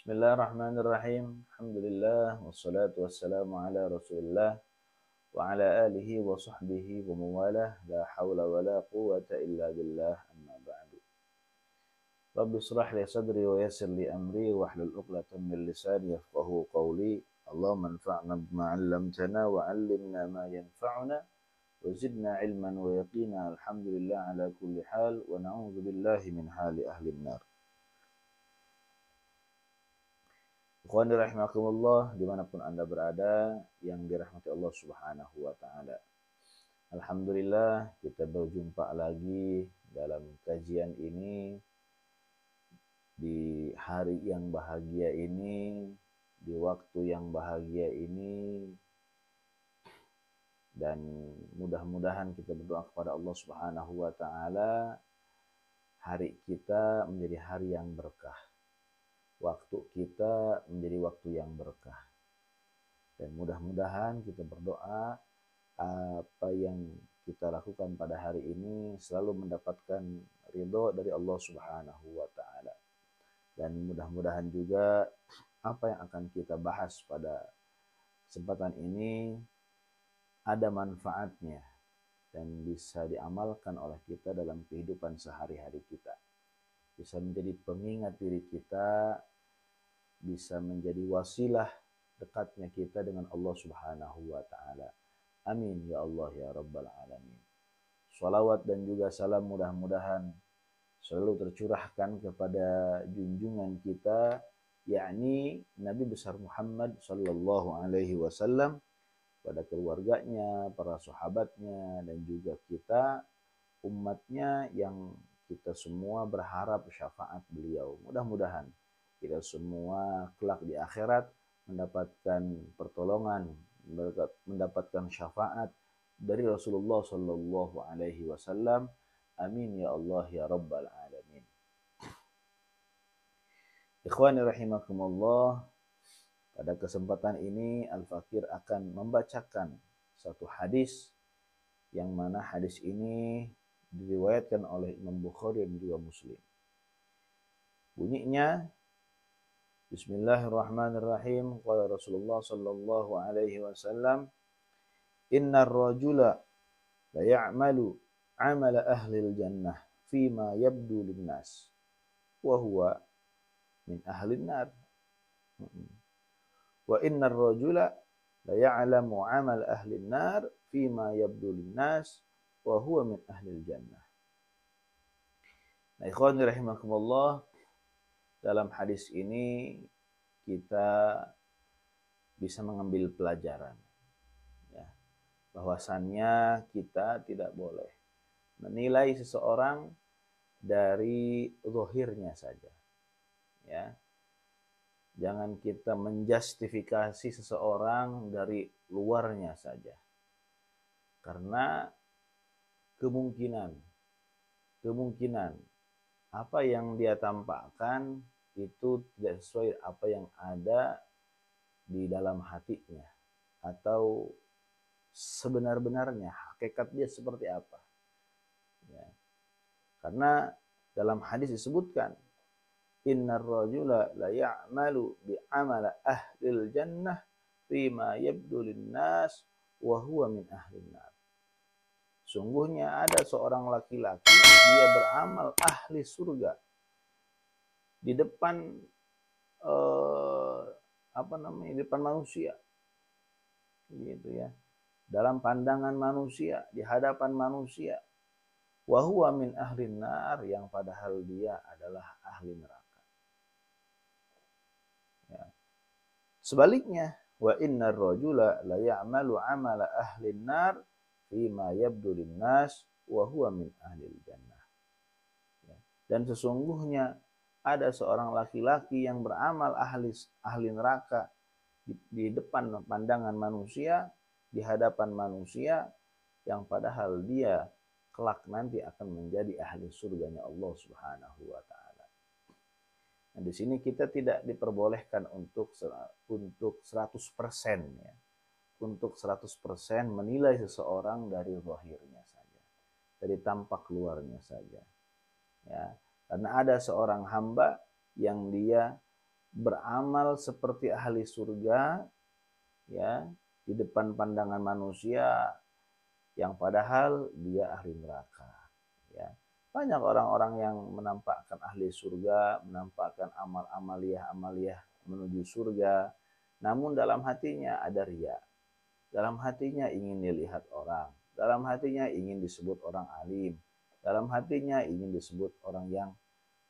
Bismillahirrahmanirrahim. Alhamdulillah wassalatu wassalamu ala Rasulillah wa ala alihi wa sahbihi wa mawalah. La haula wa la quwwata illa billah. Amma ba'du. Rabbi shrah li sadri wa yassir li amri wa hlul 'uqdatam min lisani yafqahu qawli. Allahumma anfa'na bima 'allamtana wa 'allimna ma yanfa'una wa zidna 'ilman wa yaqina. Alhamdulillah ala kulli hal wa na'udzu billahi min hali ahli an-nar. Ikhwani rahimakumullah, dimanapun Anda berada yang dirahmati Allah Subhanahu wa Ta'ala. Alhamdulillah, kita berjumpa lagi dalam kajian ini di hari yang bahagia ini, di waktu yang bahagia ini, dan mudah-mudahan kita berdoa kepada Allah Subhanahu wa Ta'ala hari kita menjadi hari yang berkah. Waktu kita menjadi waktu yang berkah. Dan mudah-mudahan kita berdoa apa yang kita lakukan pada hari ini selalu mendapatkan ridho dari Allah Subhanahu wa Ta'ala. Dan mudah-mudahan juga apa yang akan kita bahas pada kesempatan ini ada manfaatnya dan bisa diamalkan oleh kita dalam kehidupan sehari-hari kita. Bisa menjadi pengingat diri kita, bisa menjadi wasilah dekatnya kita dengan Allah Subhanahu wa Ta'ala. Amin ya Allah ya Rabbal Alamin. Salawat dan juga salam mudah-mudahan selalu tercurahkan kepada junjungan kita, yakni Nabi besar Muhammad sallallahu alaihi wasallam, pada keluarganya, para sahabatnya, dan juga kita umatnya yang kita semua berharap syafaat beliau. Mudah-mudahan kita semua kelak di akhirat mendapatkan pertolongan, mendapatkan syafaat dari Rasulullah sallallahu alaihi wasallam. Amin ya Allah ya Rabbal Alamin. Ikhwani rahimakumullah, pada kesempatan ini Al-Fakir akan membacakan satu hadis yang mana hadis ini diriwayatkan oleh Imam Bukhari dan juga Muslim. Bunyinya, Bismillahirrahmanirrahim. Qala Rasulullah sallallahu alaihi wasallam, "Innar rajula la ya'malu 'amala ahli al-jannah fima yabdu lin-nas wa huwa min ahli an-nar. Wa innar rajula la ya'lamu 'amala ahli an-nar fima yabdu lin-nas wa huwa min ahli al-jannah." Nah, ikhwani rahimakumullah, dalam hadis ini kita bisa mengambil pelajaran, ya, bahwasannya kita tidak boleh menilai seseorang dari zahirnya saja, ya. Jangan kita menjustifikasi seseorang dari luarnya saja, karena kemungkinan apa yang dia tampakkan itu tidak sesuai apa yang ada di dalam hatinya atau sebenar-benarnya hakikat dia seperti apa, ya. Karena dalam hadis disebutkan, innar rajula la ya'malu bi amala ahlil jannah fima yabdu linnas wa huwa min ahlin nar. Sungguhnya ada seorang laki-laki, dia beramal ahli surga di depan di depan manusia, gitu ya, dalam pandangan manusia, di hadapan manusia. Wa huwa min ahlin nar, yang padahal dia adalah ahli neraka. Ya. Sebaliknya, wa innar rajula la ya'malu 'amala ahlin nar fima yabdu linnas wa huwa min ahlil jannah. Ya. Dan sesungguhnya ada seorang laki-laki yang beramal ahli neraka di depan pandangan manusia, di hadapan manusia, yang padahal dia kelak nanti akan menjadi ahli surganya Allah Subhanahu wa Ta'ala. Nah, di sini kita tidak diperbolehkan untuk 100%, ya. Untuk 100% menilai seseorang dari zahirnya saja, dari tampak luarnya saja, ya. Karena ada seorang hamba yang dia beramal seperti ahli surga, ya, di depan pandangan manusia, yang padahal dia ahli neraka, ya. Banyak orang-orang yang menampakkan ahli surga, menampakkan amaliyah menuju surga, namun dalam hatinya ada riya. Dalam hatinya ingin dilihat orang, dalam hatinya ingin disebut orang alim, dalam hatinya ingin disebut orang yang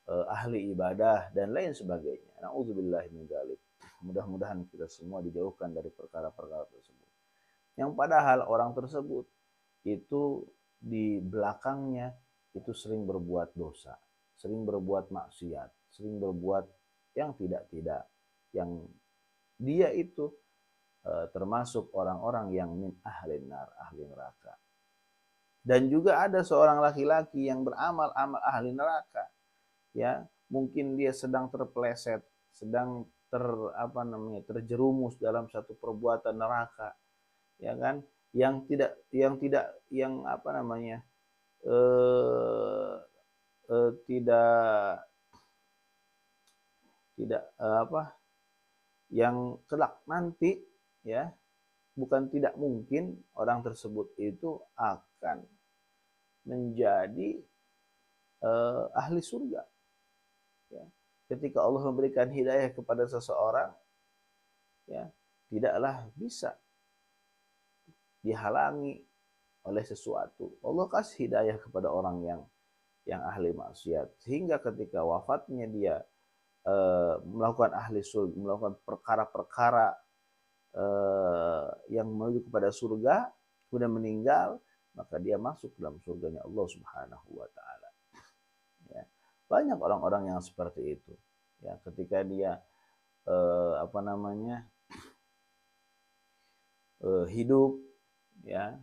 ahli ibadah dan lain sebagainya. Nauzubillah min dzalik. Mudah-mudahan kita semua dijauhkan dari perkara-perkara tersebut. Yang padahal orang tersebut itu di belakangnya itu sering berbuat dosa, sering berbuat maksiat, sering berbuat yang tidak-tidak, yang dia itu termasuk orang-orang yang min ahli nar, ahli neraka. Dan juga ada seorang laki-laki yang beramal amal ahli neraka, ya, mungkin dia sedang terpeleset, sedang terjerumus dalam satu perbuatan neraka, ya kan, yang apa namanya, tidak apa, yang kelak nanti, ya, bukan tidak mungkin orang tersebut itu akan menjadi ahli surga, ya. Ketika Allah memberikan hidayah kepada seseorang, ya, tidaklah bisa dihalangi oleh sesuatu. Allah kasih hidayah kepada orang yang ahli maksiat, sehingga ketika wafatnya dia melakukan ahli surga, melakukan perkara-perkara yang menuju kepada surga, kemudian meninggal, maka dia masuk dalam surganya Allah Subhanahu wa taala. Ya. Banyak orang-orang yang seperti itu. Ya, ketika dia hidup, ya,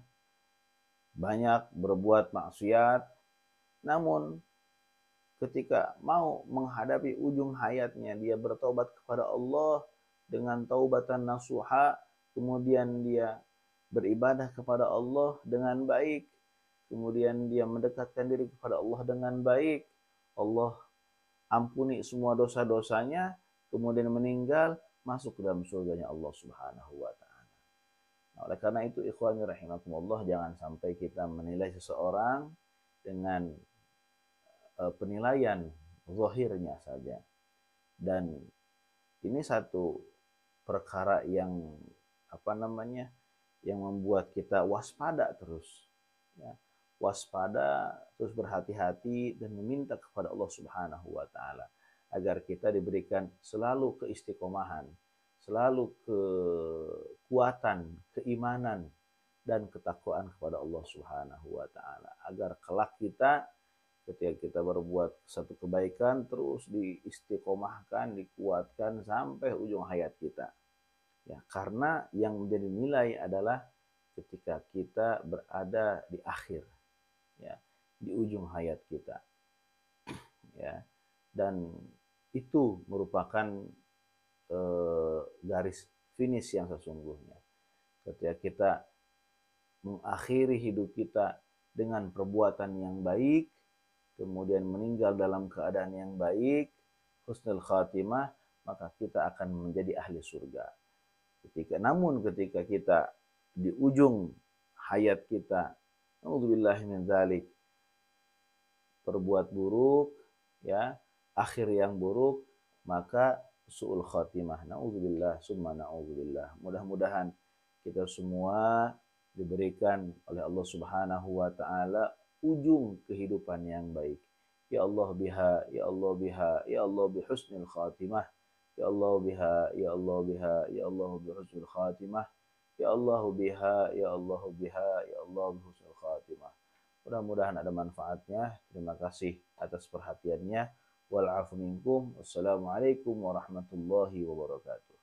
banyak berbuat maksiat, namun ketika mau menghadapi ujung hayatnya dia bertobat kepada Allah dengan taubatan nasuha, kemudian dia beribadah kepada Allah dengan baik, kemudian dia mendekatkan diri kepada Allah dengan baik, Allah ampuni semua dosa-dosanya, kemudian meninggal, masuk ke dalam surganya Allah Subhanahu wa taala. Nah, oleh karena itu ikhwani rahimakumullah, jangan sampai kita menilai seseorang dengan penilaian zahirnya saja. Dan ini satu perkara yang yang membuat kita waspada terus, ya. Waspada, terus berhati-hati dan meminta kepada Allah Subhanahu wa taala agar kita diberikan selalu keistiqomahan, selalu kekuatan, keimanan dan ketakwaan kepada Allah Subhanahu wa taala, agar kelak kita ketika kita berbuat satu kebaikan terus diistiqomahkan, dikuatkan sampai ujung hayat kita. Ya, karena yang menjadi nilai adalah ketika kita berada di akhir, ya, di ujung hayat kita, ya. Dan itu merupakan garis finish yang sesungguhnya. Ketika kita mengakhiri hidup kita dengan perbuatan yang baik, kemudian meninggal dalam keadaan yang baik, husnul khatimah, maka kita akan menjadi ahli surga. Namun ketika kita di ujung hayat kita, naudzubillahi min dzalik, berbuat buruk, ya, akhir yang buruk, maka su'ul khatimah. Naudzubillah summa naudzubillah. Mudah-mudahan kita semua diberikan oleh Allah Subhanahu wa taala ujung kehidupan yang baik. Ya Allah biha, ya Allah biha, ya Allah bihusnil khatimah. Ya Allah biha, ya Allah biha, ya Allah bihusnil khatimah. Ya Allah biha, ya Allah biha, ya Allah bihusnil khatimah. Mudah-mudahan ada manfaatnya. Terima kasih atas perhatiannya. Wal afu minkum. Wassalamualaikum warahmatullahi wabarakatuh.